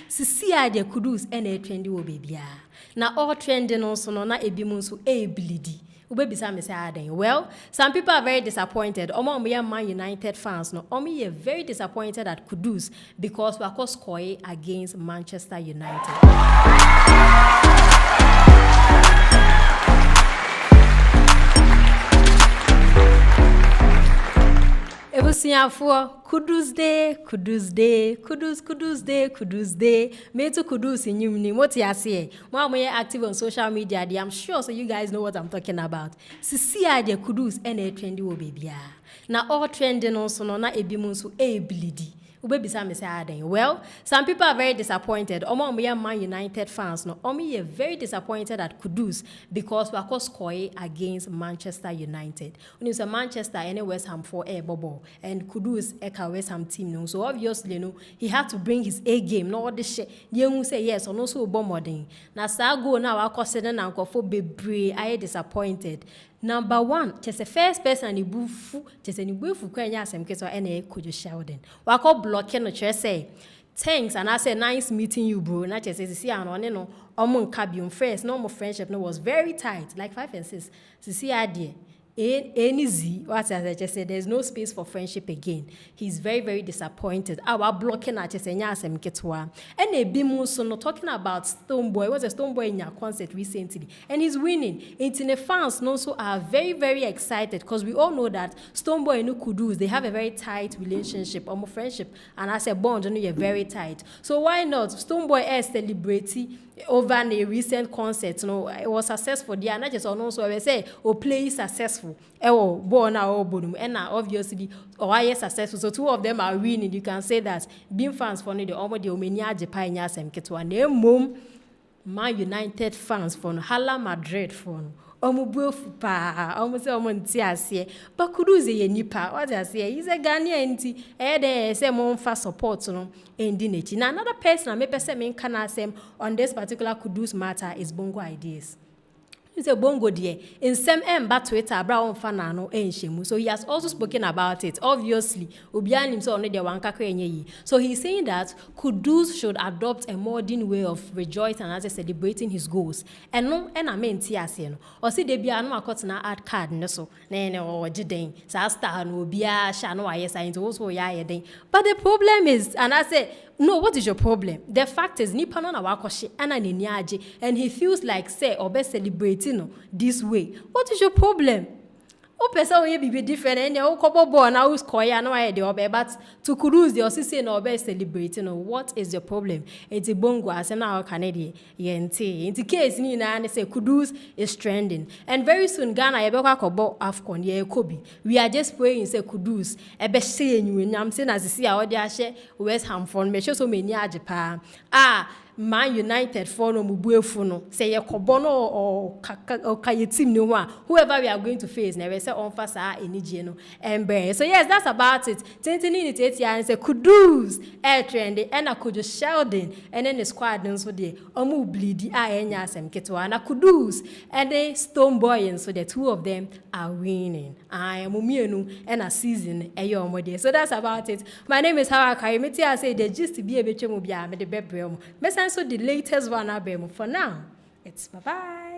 Sisi ade Kudus ene trendi wo bebia. Na all trending also no na ebi mu nso bleedy. Ubebisa me say aden. Well, some people are very disappointed. Omo Man United fans no. Omo are very disappointed at Kudus because we are scoring against Manchester United. For Kudus Day, Kudus Day, Kudus Day. Me to Kudus in you, what you say? While we are active on social media, I'm sure so you guys know what I'm talking about. See, the Kudus and a trendy wo baby. Now all trending also no na ebi mu nso bleedy. Ubebisa me say aden. Well, some people are very disappointed. Omo Man United fans no. Omo are very disappointed at Kudus because we are scoring against Manchester United. When you say Manchester and West Ham for bubble and Kudus eka West Ham team no. So obviously no, he had to bring his A game. No all this shit. You say yes or no so bomarding. Na sa go now I consider na for bebre. I disappointed. Number one, just the first person ni bufu, just ni bufu kwenya asem keso ene Kudus Sheldon. Wako blocking no chese say, thanks and I say nice meeting you bro. Na chese see ano no omo nkabium first, no more friendship no was very tight, like 5 and 6. See idea. Any Z, what I just said, there's no space for friendship again. He's very, very disappointed. Our blocking at Chesenya Ketwa. And a Bimuso no talking about Stoneboy. Was a Stoneboy in your concert recently. And he's winning. It's in the fans also are very, very excited because we all know that Stoneboy and Kudus, they have a very tight relationship, almost friendship. And as a bond, you know, you're very tight. So why not? Stoneboy is celebrity over a recent concert, you know, it was successful. The and just also I say, play successful. Born and obviously, or successful. So 2 of them are winning. You can say that being fans for the almost the Omenia Japan Yasem Ketwa name Man United fans for Hala Madrid for Omubufu pa almost omontiasie but Kudus ye nipa what I say he's a Ghanaian enti there say mon fa support no endineti na another person me person me can asem on this particular Kudus matter is Bongo Ideas. It's a Bongo dear in some but Twitter brown fan no enshemu. So he has also spoken about it. Obviously, Obian himself only the one kakwenye. So he's saying that Kudus should adopt a modern way of rejoicing and as celebrating his goals. And no, and I mean tiaseno. Or see they be no akot na add card no so. Ne or jiden. Sa star no bia sha no ayesa into also ya yeden. But the problem is, and I say, no, what is your problem? The fact is, Nipa no na wakoshi ana ninyaje, and he feels like say or be celebrating this way. What is your problem? O person we be different, and o kobo born na who's koya no I de but to Kudus the osisi na obe celebrating. What is your problem? It's a bongo as na Canadian yente. In the case ni na say Kudus is trending, and very soon Ghana yebekwa kobo AFCON ye kobi. We are just praying say Kudus ebe say nyam say na sisi a odi ahye West Ham for me so many ajepa Man United for no mubuefu no say ye kobo no or kaye team no one whoever we are going to face never say on fa sa enije no embe. So yes, that's about it. Tentini ni tete and say Kudus air trendy and a Kudus Sheldon and then the squad so there omu bleedy enya asem ketwa na Kudus and the Stoneboy and so the 2 of them are winning. I am umienu and a season eyo omode. So that's about it. My name is Hawa Karimiti. I say the gist to be a bit mo bia me the bebrem. So the latest one for now. It's bye-bye.